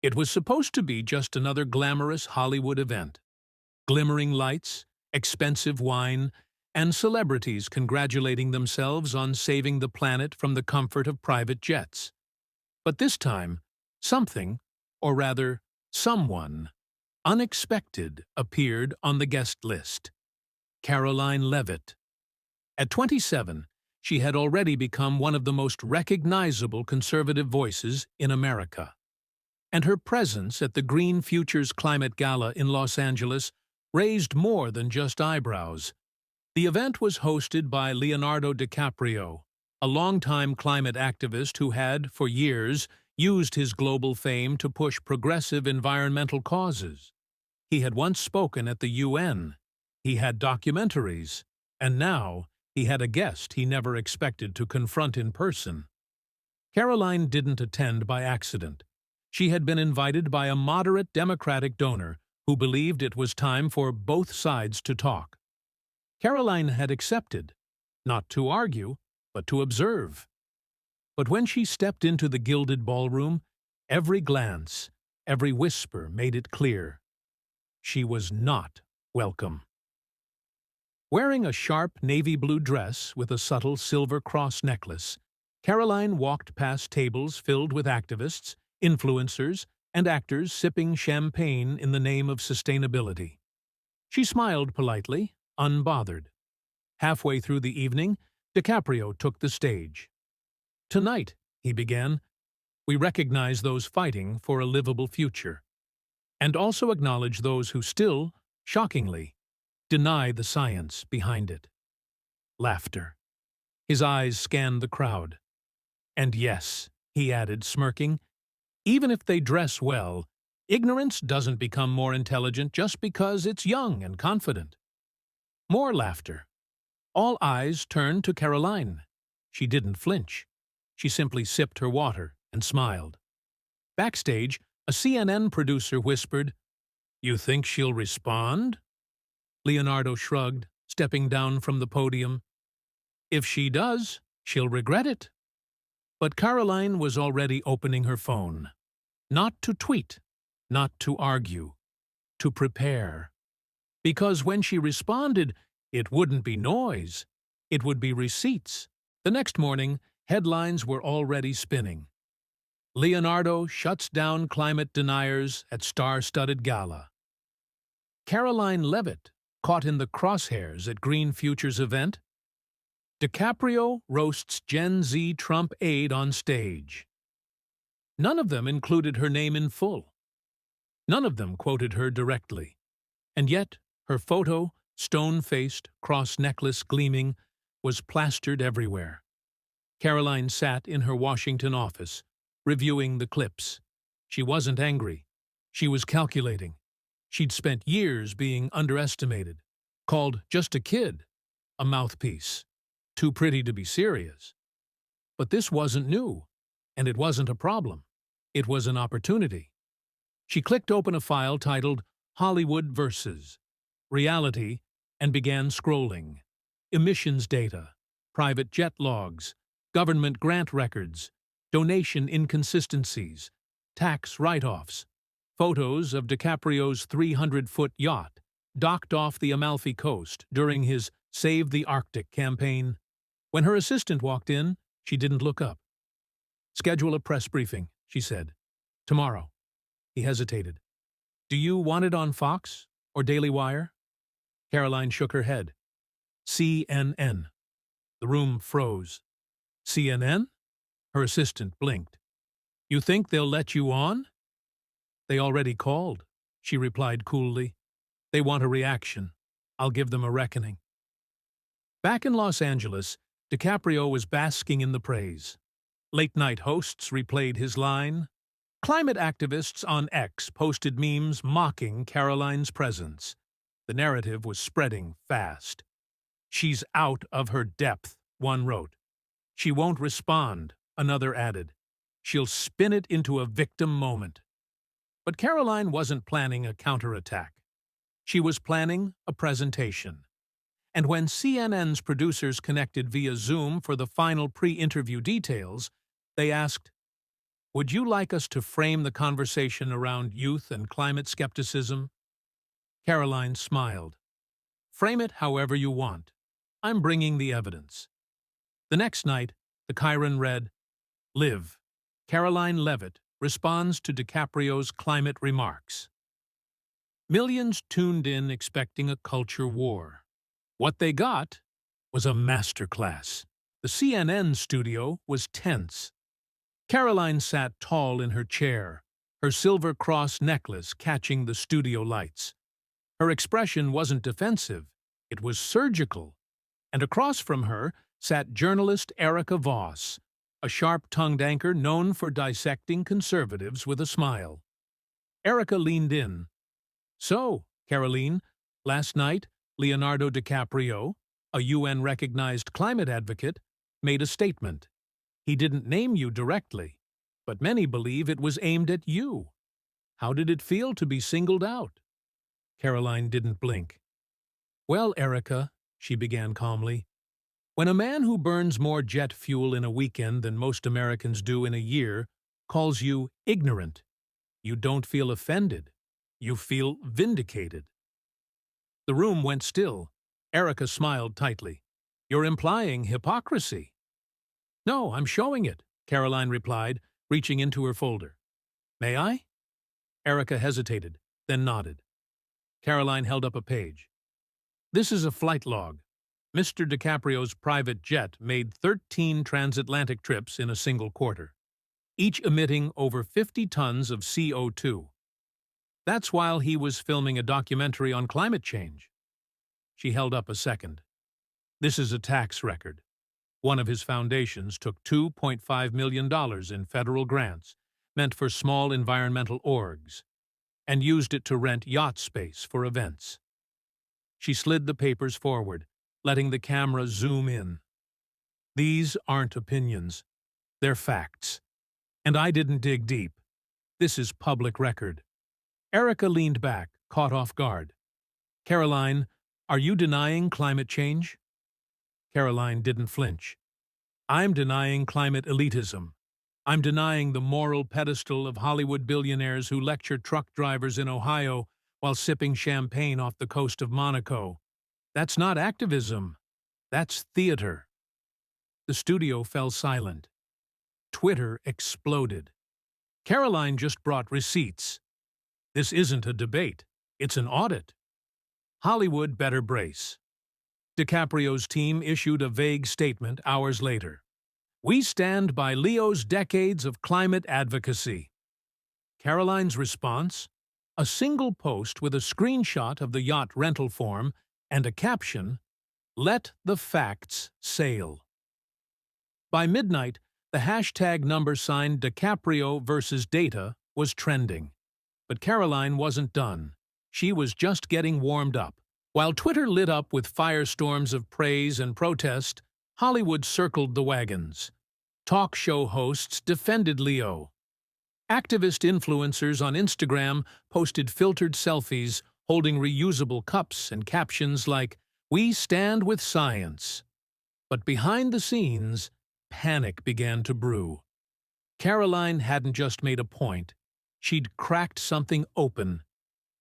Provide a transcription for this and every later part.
It was supposed to be just another glamorous Hollywood event. Glimmering lights, expensive wine, and celebrities congratulating themselves on saving the planet from the comfort of private jets. But this time, something, or rather, someone, unexpected appeared on the guest list. Karoline Leavitt. At 27, she had already become one of the most recognizable conservative voices in America. And her presence at the Green Futures Climate Gala in Los Angeles raised more than just eyebrows. The event was hosted by Leonardo DiCaprio, a longtime climate activist who had, for years, used his global fame to push progressive environmental causes. He had once spoken at the UN, he had documentaries, and now he had a guest he never expected to confront in person. Karoline didn't attend by accident. She had been invited by a moderate Democratic donor who believed it was time for both sides to talk. Karoline had accepted, not to argue, but to observe. But when she stepped into the gilded ballroom, every glance, every whisper made it clear. She was not welcome. Wearing a sharp navy blue dress with a subtle silver cross necklace, Karoline walked past tables filled with activists, influencers, and actors sipping champagne in the name of sustainability. She smiled politely, unbothered. Halfway through the evening, DiCaprio took the stage. "Tonight," he began, "we recognize those fighting for a livable future, and also acknowledge those who still, shockingly, deny the science behind it." Laughter. His eyes scanned the crowd. "And yes," he added, smirking, "even if they dress well, ignorance doesn't become more intelligent just because it's young and confident." More laughter. All eyes turned to Karoline. She didn't flinch. She simply sipped her water and smiled. Backstage, a CNN producer whispered, "You think she'll respond?" Leonardo shrugged, stepping down from the podium. "If she does, she'll regret it." But Karoline was already opening her phone. Not to tweet, not to argue, to prepare. Because when she responded, it wouldn't be noise. It would be receipts. The next morning, headlines were already spinning. Leonardo shuts down climate deniers at star-studded gala. Karoline Leavitt caught in the crosshairs at Green Futures event. DiCaprio roasts Gen Z Trump aide on stage. None of them included her name in full. None of them quoted her directly. And yet, her photo, stone-faced, cross-necklace gleaming, was plastered everywhere. Karoline sat in her Washington office, reviewing the clips. She wasn't angry. She was calculating. She'd spent years being underestimated, called just a kid, a mouthpiece, too pretty to be serious. But this wasn't new, and it wasn't a problem. It was an opportunity. She clicked open a file titled Hollywood vs. Reality and began scrolling. Emissions data, private jet logs, government grant records, donation inconsistencies, tax write-offs, photos of DiCaprio's 300-foot yacht docked off the Amalfi Coast during his Save the Arctic campaign. When her assistant walked in, she didn't look up. "Schedule a press briefing," she said. "Tomorrow." He hesitated. "Do you want it on Fox or Daily Wire?" Karoline shook her head. "CNN." The room froze. "CNN?" Her assistant blinked. "You think they'll let you on?" "They already called," she replied coolly. "They want a reaction. I'll give them a reckoning." Back in Los Angeles, DiCaprio was basking in the praise. Late-night hosts replayed his line. Climate activists on X posted memes mocking Karoline's presence. The narrative was spreading fast. "She's out of her depth," one wrote. "She won't respond," another added. "She'll spin it into a victim moment." But Karoline wasn't planning a counterattack. She was planning a presentation. And when CNN's producers connected via Zoom for the final pre-interview details, they asked, Would you like us to frame the conversation around youth and climate skepticism? Karoline smiled. Frame it however you want. I'm bringing the evidence. The next night, the Chiron read, Live. Karoline Leavitt responds to DiCaprio's climate remarks. Millions tuned in expecting a culture war. What they got was a masterclass. The CNN studio was tense. Karoline sat tall in her chair, her silver cross necklace catching the studio lights. Her expression wasn't defensive, it was surgical. And across from her sat journalist Erica Voss, a sharp-tongued anchor known for dissecting conservatives with a smile. Erica leaned in. So, Karoline, last night, Leonardo DiCaprio, a UN-recognized climate advocate, made a statement. He didn't name you directly, but many believe it was aimed at you. How did it feel to be singled out? Karoline didn't blink. Well, Erica, she began calmly, when a man who burns more jet fuel in a weekend than most Americans do in a year calls you ignorant, you don't feel offended. You feel vindicated. The room went still. Erica smiled tightly. You're implying hypocrisy. No, I'm showing it, Karoline replied, reaching into her folder. May I? Erica hesitated, then nodded. Karoline held up a page. This is a flight log. Mr. DiCaprio's private jet made 13 transatlantic trips in a single quarter, each emitting over 50 tons of CO2. That's while he was filming a documentary on climate change. She held up a second. This is a tax record. One of his foundations took $2.5 million in federal grants, meant for small environmental orgs, and used it to rent yacht space for events. She slid the papers forward, letting the camera zoom in. These aren't opinions. They're facts. And I didn't dig deep. This is public record. Erica leaned back, caught off guard. Karoline, are you denying climate change? Karoline didn't flinch. I'm denying climate elitism. I'm denying the moral pedestal of Hollywood billionaires who lecture truck drivers in Ohio while sipping champagne off the coast of Monaco. That's not activism. That's theater. The studio fell silent. Twitter exploded. Karoline just brought receipts. This isn't a debate. It's an audit. Hollywood better brace. DiCaprio's team issued a vague statement hours later. We stand by Leo's decades of climate advocacy. Karoline's response? A single post with a screenshot of the yacht rental form and a caption, Let the facts sail. By midnight, the hashtag #sign DiCaprio versus data was trending. But Karoline wasn't done. She was just getting warmed up. While Twitter lit up with firestorms of praise and protest, Hollywood circled the wagons. Talk show hosts defended Leo. Activist influencers on Instagram posted filtered selfies holding reusable cups and captions like, We stand with science. But behind the scenes, panic began to brew. Karoline hadn't just made a point. She'd cracked something open.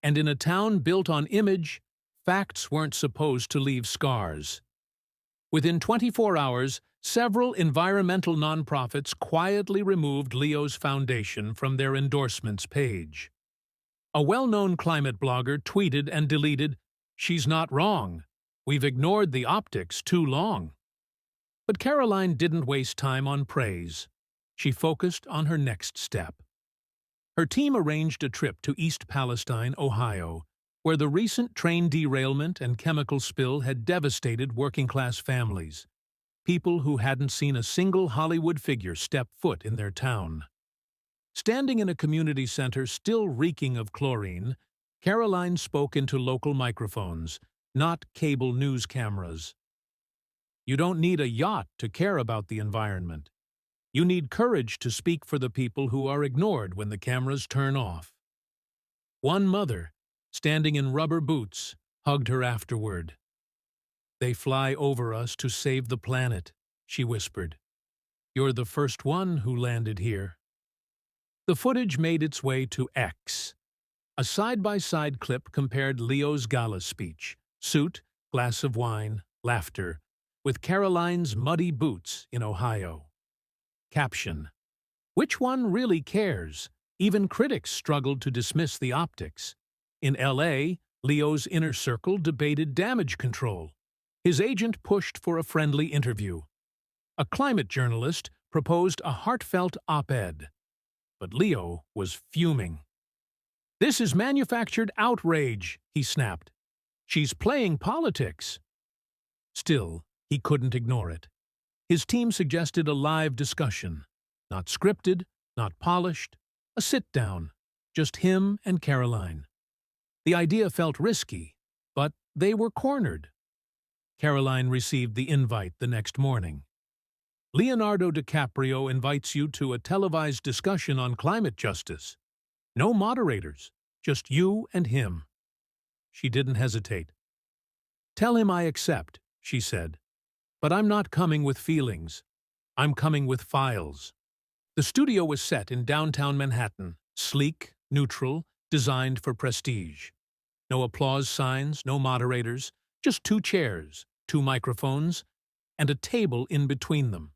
And in a town built on image, facts weren't supposed to leave scars. Within 24 hours, several environmental nonprofits quietly removed Leo's foundation from their endorsements page. A well-known climate blogger tweeted and deleted, She's not wrong. We've ignored the optics too long. But Karoline didn't waste time on praise. She focused on her next step. Her team arranged a trip to East Palestine, Ohio, where the recent train derailment and chemical spill had devastated working-class families, people who hadn't seen a single Hollywood figure step foot in their town. Standing in a community center still reeking of chlorine, Karoline spoke into local microphones, not cable news cameras. You don't need a yacht to care about the environment. You need courage to speak for the people who are ignored when the cameras turn off. One mother, standing in rubber boots, hugged her afterward. They fly over us to save the planet, she whispered. You're the first one who landed here. The footage made its way to X. A side-by-side clip compared Leo's gala speech, suit, glass of wine, laughter, with Karoline's muddy boots in Ohio. Caption: which one really cares? Even critics struggled to dismiss the optics. In L.A., Leo's inner circle debated damage control. His agent pushed for a friendly interview. A climate journalist proposed a heartfelt op-ed. But Leo was fuming. "This is manufactured outrage," he snapped. "She's playing politics." Still, he couldn't ignore it. His team suggested a live discussion. Not scripted, not polished, a sit-down, just him and Karoline. The idea felt risky, but they were cornered. Karoline received the invite the next morning. "Leonardo DiCaprio invites you to a televised discussion on climate justice. No moderators, just you and him." She didn't hesitate. "Tell him I accept," she said. "But I'm not coming with feelings. I'm coming with files." The studio was set in downtown Manhattan, sleek, neutral, designed for prestige. No applause signs, no moderators, just 2 chairs, 2 microphones, and a table in between them.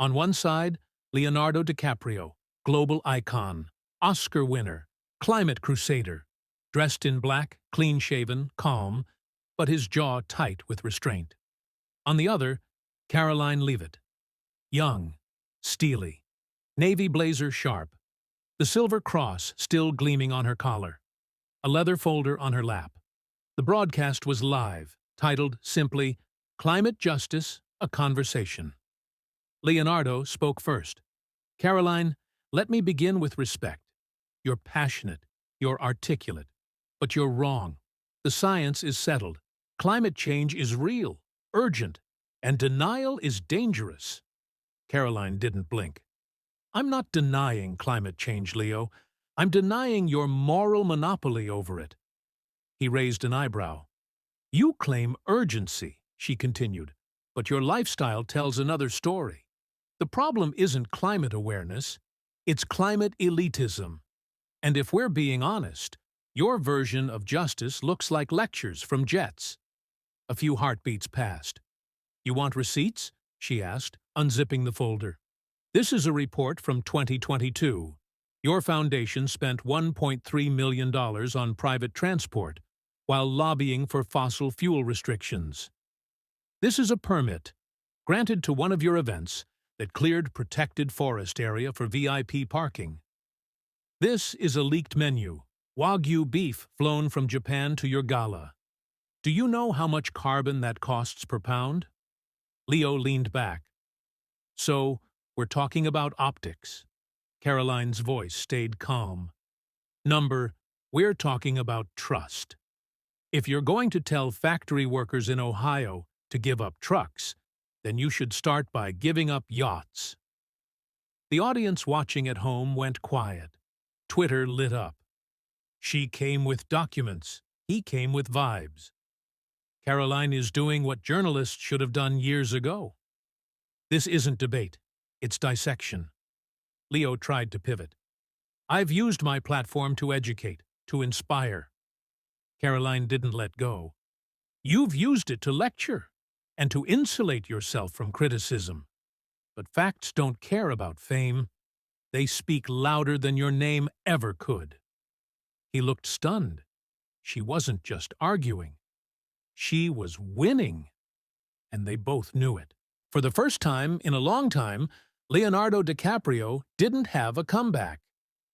On one side, Leonardo DiCaprio, global icon, Oscar winner, climate crusader, dressed in black, clean-shaven, calm, but his jaw tight with restraint. On the other, Karoline Leavitt, young, steely, navy blazer sharp, the silver cross still gleaming on her collar, a leather folder on her lap. The broadcast was live, titled simply, "Climate Justice, a Conversation." Leonardo spoke first. "Karoline, let me begin with respect. You're passionate, you're articulate, but you're wrong. The science is settled. Climate change is real, urgent, and denial is dangerous." Karoline didn't blink. "I'm not denying climate change, Leo. I'm denying your moral monopoly over it." He raised an eyebrow. "You claim urgency," she continued, "but your lifestyle tells another story. The problem isn't climate awareness, it's climate elitism. And if we're being honest, your version of justice looks like lectures from jets." A few heartbeats passed. "You want receipts?" she asked, unzipping the folder. "This is a report from 2022. Your foundation spent $1.3 million on private transport while lobbying for fossil fuel restrictions. This is a permit, granted to one of your events, that cleared protected forest area for VIP parking. This is a leaked menu, Wagyu beef flown from Japan to your gala. Do you know how much carbon that costs per pound?" Leo leaned back. "So, we're talking about optics." Karoline's voice stayed calm. "Number, we're talking about trust. If you're going to tell factory workers in Ohio to give up trucks, then you should start by giving up yachts." The audience watching at home went quiet. Twitter lit up. She came with documents. He came with vibes. Karoline is doing what journalists should have done years ago. This isn't debate. It's dissection. Leo tried to pivot. "I've used my platform to educate, to inspire." Karoline didn't let go. "You've used it to lecture and to insulate yourself from criticism. But facts don't care about fame. They speak louder than your name ever could." He looked stunned. She wasn't just arguing. She was winning. And they both knew it. For the first time in a long time, Leonardo DiCaprio didn't have a comeback.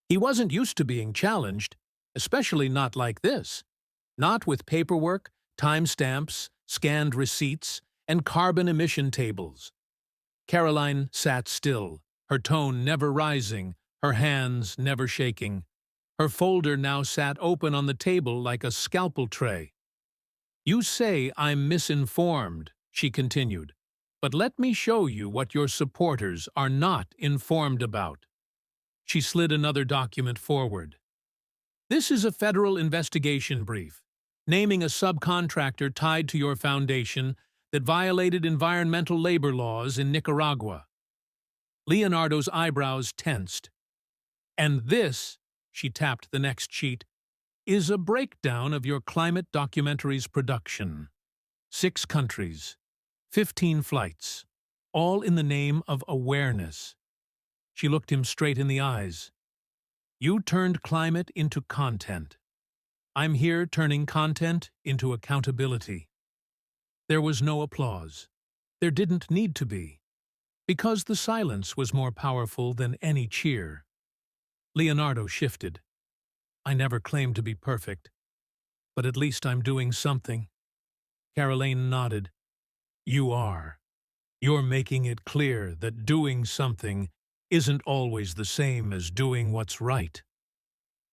He wasn't used to being challenged, especially not like this. Not with paperwork, timestamps, scanned receipts, and carbon emission tables. Karoline sat still, her tone never rising, her hands never shaking. Her folder now sat open on the table like a scalpel tray. "You say I'm misinformed," she continued, "but let me show you what your supporters are not informed about." She slid another document forward. "This is a federal investigation brief, naming a subcontractor tied to your foundation that violated environmental labor laws in Nicaragua." Leonardo's eyebrows tensed. And this, she tapped the next sheet, is a breakdown of your climate documentary's production. 6 countries, 15 flights, all in the name of awareness. She looked him straight in the eyes. You turned climate into content. I'm here turning content into accountability. There was no applause. There didn't need to be, because the silence was more powerful than any cheer. Leonardo shifted. I never claimed to be perfect, but at least I'm doing something. Karoline nodded. You are. You're making it clear that doing something isn't always the same as doing what's right.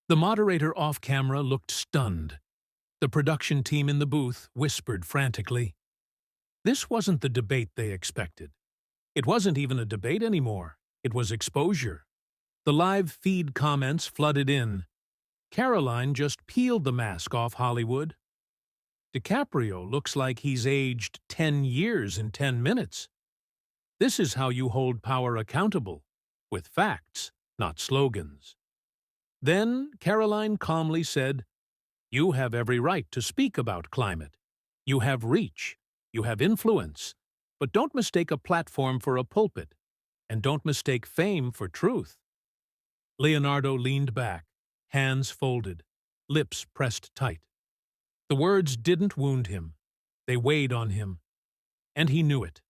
The moderator off-camera looked stunned. The production team in the booth whispered frantically. This wasn't the debate they expected. It wasn't even a debate anymore. It was exposure. The live feed comments flooded in. Karoline just peeled the mask off Hollywood. DiCaprio looks like he's aged 10 years in 10 minutes. This is how you hold power accountable, with facts, not slogans. Then Karoline calmly said, You have every right to speak about climate. You have reach. You have influence. But don't mistake a platform for a pulpit. And don't mistake fame for truth. Leonardo leaned back, hands folded, lips pressed tight. The words didn't wound him. They weighed on him. And he knew it.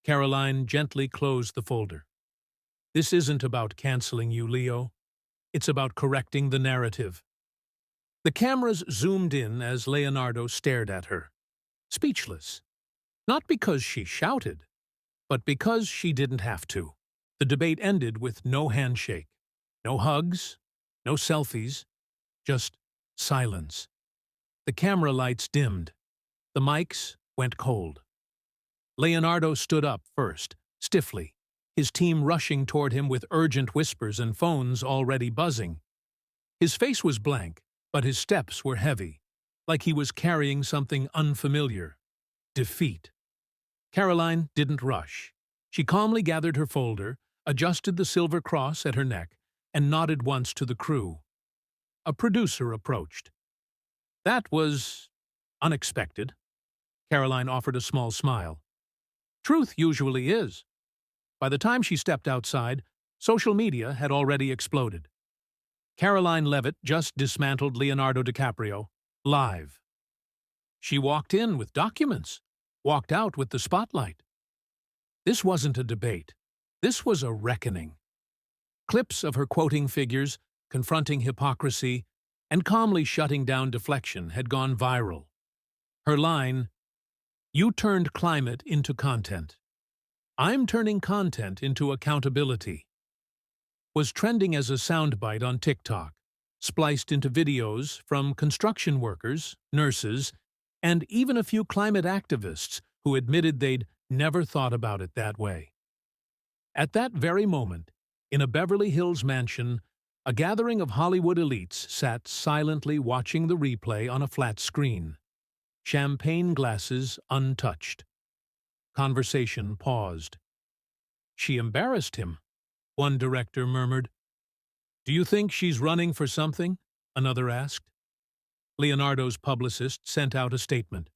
Karoline gently closed the folder. This isn't about canceling you, Leo. It's about correcting the narrative. The cameras zoomed in as Leonardo stared at her, speechless. Not because she shouted, but because she didn't have to. The debate ended with no handshake, no hugs, no selfies, just silence. The camera lights dimmed. The mics went cold. Leonardo stood up first, stiffly, his team rushing toward him with urgent whispers and phones already buzzing. His face was blank, but his steps were heavy, like he was carrying something unfamiliar. Defeat. Karoline didn't rush. She calmly gathered her folder, adjusted the silver cross at her neck, and nodded once to the crew. A producer approached. That was unexpected. Karoline offered a small smile. Truth usually is. By the time she stepped outside, social media had already exploded. Karoline Leavitt just dismantled Leonardo DiCaprio, live. She walked in with documents, walked out with the spotlight. This wasn't a debate. This was a reckoning. Clips of her quoting figures, confronting hypocrisy, and calmly shutting down deflection had gone viral. Her line, You turned climate into content. I'm turning content into accountability, was trending as a soundbite on TikTok, spliced into videos from construction workers, nurses, and even a few climate activists who admitted they'd never thought about it that way. At that very moment, in a Beverly Hills mansion, a gathering of Hollywood elites sat silently watching the replay on a flat screen. Champagne glasses untouched. Conversation paused. She embarrassed him, one director murmured. Do you think she's running for something? Another asked. Leonardo's publicist sent out a statement.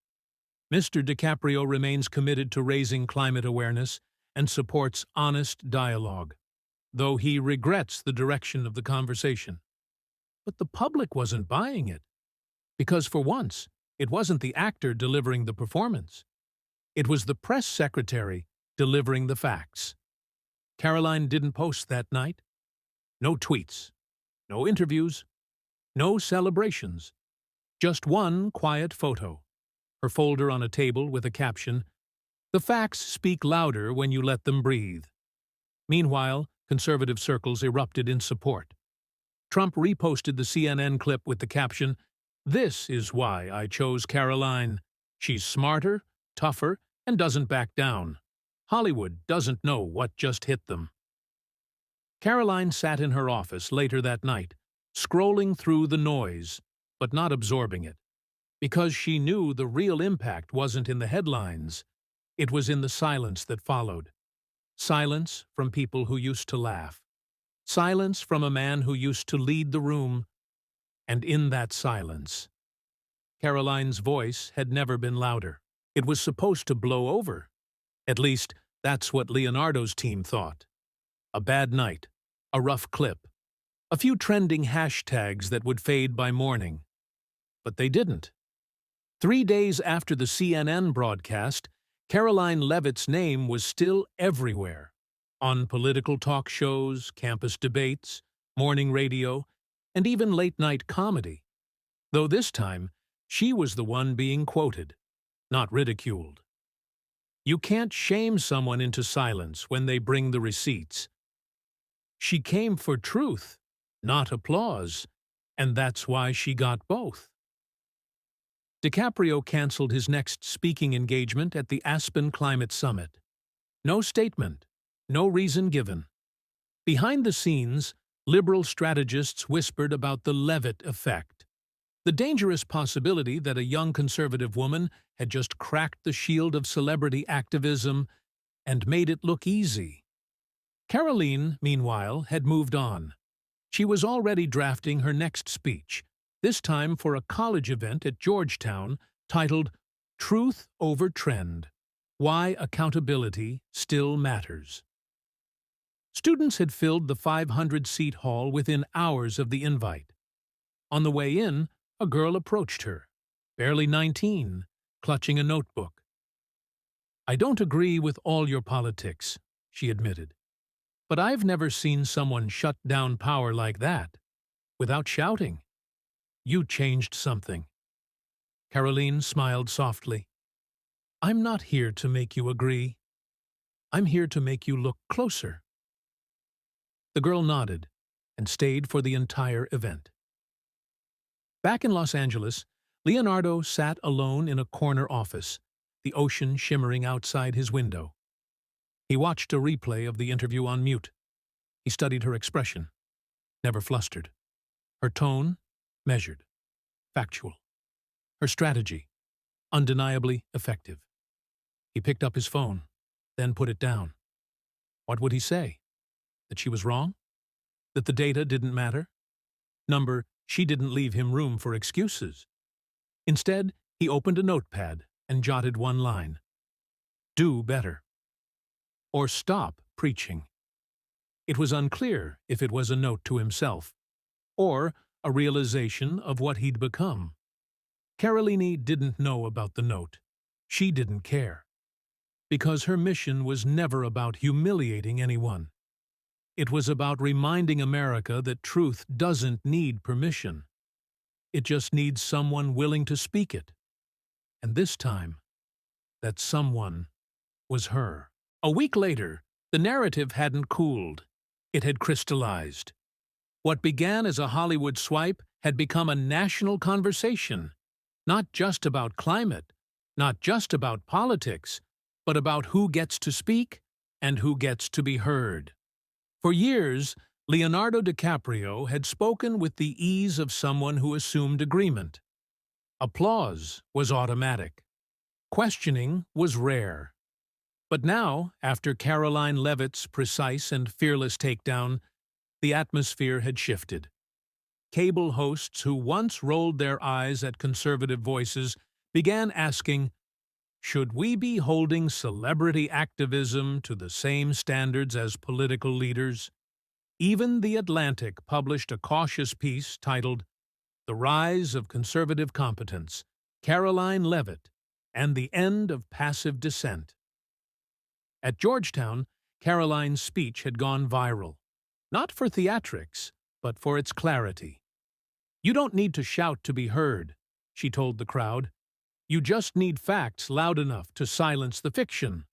Mr. DiCaprio remains committed to raising climate awareness and supports honest dialogue, though he regrets the direction of the conversation. But the public wasn't buying it, because for once, it wasn't the actor delivering the performance. It was the press secretary delivering the facts. Karoline didn't post that night. No tweets, no interviews, no celebrations. Just one quiet photo, her folder on a table with a caption, The facts speak louder when you let them breathe. Meanwhile, conservative circles erupted in support. Trump reposted the CNN clip with the caption, This is why I chose Karoline. She's smarter, tougher, and doesn't back down. Hollywood doesn't know what just hit them. Karoline sat in her office later that night, scrolling through the noise, but not absorbing it, because she knew the real impact wasn't in the headlines. It was in the silence that followed. Silence from people who used to laugh. Silence from a man who used to lead the room, and in that silence, Karoline's voice had never been louder. It was supposed to blow over. At least, that's what Leonardo's team thought. A bad night, a rough clip, a few trending hashtags that would fade by morning. But they didn't. 3 days after the CNN broadcast, Karoline Leavitt's name was still everywhere. On political talk shows, campus debates, morning radio, and even late-night comedy. Though this time, she was the one being quoted, not ridiculed. You can't shame someone into silence when they bring the receipts. She came for truth, not applause, and that's why she got both. DiCaprio canceled his next speaking engagement at the Aspen Climate Summit. No statement, no reason given. Behind the scenes, liberal strategists whispered about the Leavitt effect, the dangerous possibility that a young conservative woman had just cracked the shield of celebrity activism and made it look easy. Karoline, meanwhile, had moved on. She was already drafting her next speech, this time for a college event at Georgetown titled Truth Over Trend: Why Accountability Still Matters. Students had filled the 500-seat hall within hours of the invite. On the way in, a girl approached her, barely 19, clutching a notebook. "I don't agree with all your politics," she admitted, "but I've never seen someone shut down power like that, without shouting. You changed something." Karoline smiled softly. "I'm not here to make you agree. I'm here to make you look closer." The girl nodded and stayed for the entire event. Back in Los Angeles, Leonardo sat alone in a corner office, the ocean shimmering outside his window. He watched a replay of the interview on mute. He studied her expression, never flustered. Her tone, measured, factual. Her strategy, undeniably effective. He picked up his phone, then put it down. What would he say? That she was wrong? That the data didn't matter? She didn't leave him room for excuses. Instead, he opened a notepad and jotted one line. Do better. Or stop preaching. It was unclear if it was a note to himself, or a realization of what he'd become. Karoline didn't know about the note. She didn't care. Because her mission was never about humiliating anyone. It was about reminding America that truth doesn't need permission. It just needs someone willing to speak it. And this time, that someone was her. A week later, the narrative hadn't cooled. It had crystallized. What began as a Hollywood swipe had become a national conversation, not just about climate, not just about politics, but about who gets to speak and who gets to be heard. For years, Leonardo DiCaprio had spoken with the ease of someone who assumed agreement. Applause was automatic. Questioning was rare. But now, after Karoline Leavitt's precise and fearless takedown, the atmosphere had shifted. Cable hosts who once rolled their eyes at conservative voices began asking, should we be holding celebrity activism to the same standards as political leaders? Even The Atlantic published a cautious piece titled The Rise of Conservative Competence, Karoline Leavitt, and the End of Passive Dissent. At Georgetown, Karoline's speech had gone viral, not for theatrics, but for its clarity. You don't need to shout to be heard, she told the crowd. You just need facts loud enough to silence the fiction.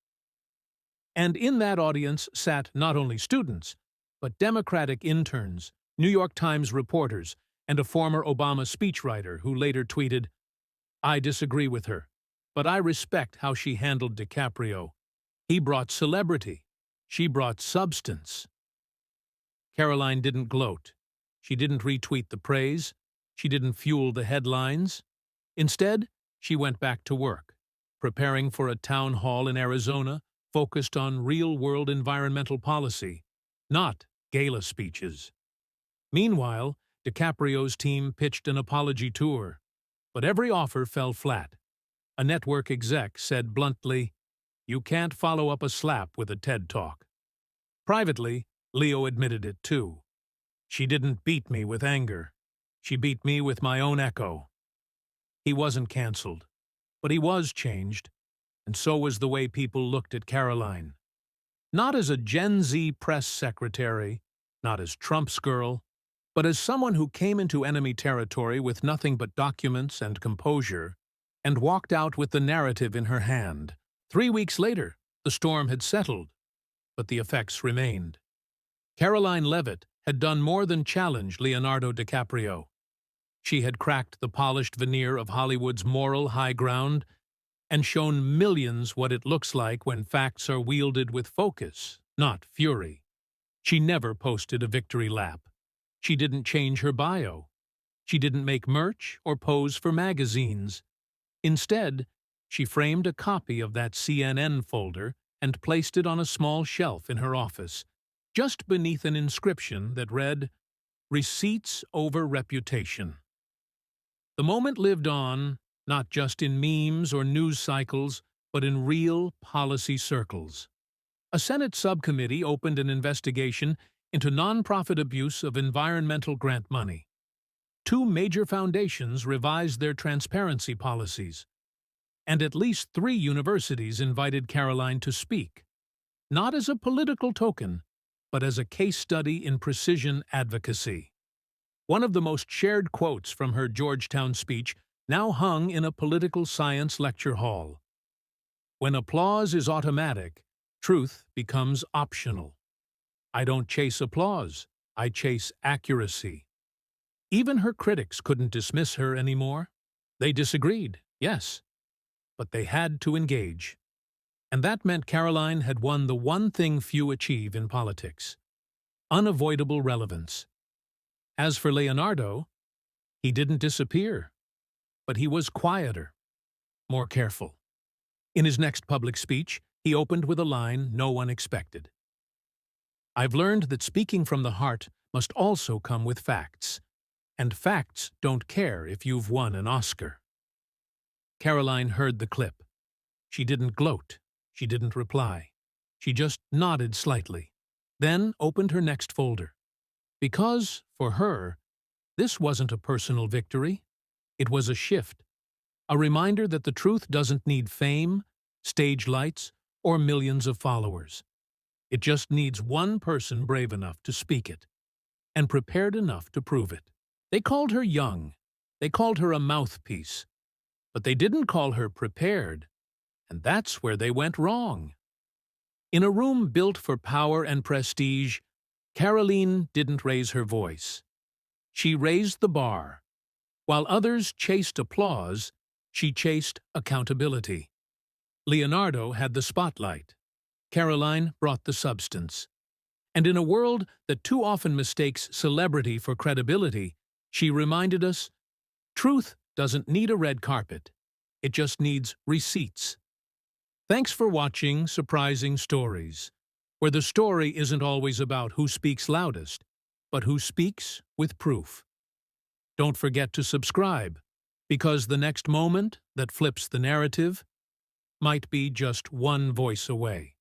And in that audience sat not only students, but Democratic interns, New York Times reporters, and a former Obama speechwriter who later tweeted, I disagree with her, but I respect how she handled DiCaprio. He brought celebrity. She brought substance. Karoline didn't gloat. She didn't retweet the praise. She didn't fuel the headlines. Instead, she went back to work, preparing for a town hall in Arizona focused on real-world environmental policy, not gala speeches. Meanwhile, DiCaprio's team pitched an apology tour, but every offer fell flat. A network exec said bluntly, "You can't follow up a slap with a TED Talk." Privately, Leo admitted it too. "She didn't beat me with anger. She beat me with my own echo." He wasn't cancelled, but he was changed, and so was the way people looked at Karoline. Not as a Gen Z press secretary, not as Trump's girl, but as someone who came into enemy territory with nothing but documents and composure, and walked out with the narrative in her hand. 3 weeks later, the storm had settled, but the effects remained. Karoline Leavitt had done more than challenge Leonardo DiCaprio. She had cracked the polished veneer of Hollywood's moral high ground and shown millions what it looks like when facts are wielded with focus, not fury. She never posted a victory lap. She didn't change her bio. She didn't make merch or pose for magazines. Instead, she framed a copy of that CNN folder and placed it on a small shelf in her office, just beneath an inscription that read, "Receipts over reputation." The moment lived on, not just in memes or news cycles, but in real policy circles. A Senate subcommittee opened an investigation into nonprofit abuse of environmental grant money. 2 major foundations revised their transparency policies, and at least 3 universities invited Karoline to speak, not as a political token, but as a case study in precision advocacy. One of the most shared quotes from her Georgetown speech now hung in a political science lecture hall. "When applause is automatic, truth becomes optional. I don't chase applause, I chase accuracy." Even her critics couldn't dismiss her anymore. They disagreed, yes, but they had to engage. And that meant Karoline had won the one thing few achieve in politics: unavoidable relevance. As for Leonardo, he didn't disappear, but he was quieter, more careful. In his next public speech, he opened with a line no one expected. "I've learned that speaking from the heart must also come with facts, and facts don't care if you've won an Oscar." Karoline heard the clip. She didn't gloat. She didn't reply. She just nodded slightly, then opened her next folder. Because, for her, this wasn't a personal victory. It was a shift, a reminder that the truth doesn't need fame, stage lights, or millions of followers. It just needs one person brave enough to speak it, and prepared enough to prove it. They called her young. They called her a mouthpiece. But they didn't call her prepared, and that's where they went wrong. In a room built for power and prestige, Karoline didn't raise her voice. She raised the bar. While others chased applause, she chased accountability. Leonardo had the spotlight. Karoline brought the substance. And in a world that too often mistakes celebrity for credibility, she reminded us, truth doesn't need a red carpet. It just needs receipts. Thanks for watching Surprising Stories, where the story isn't always about who speaks loudest, but who speaks with proof. Don't forget to subscribe, because the next moment that flips the narrative might be just one voice away.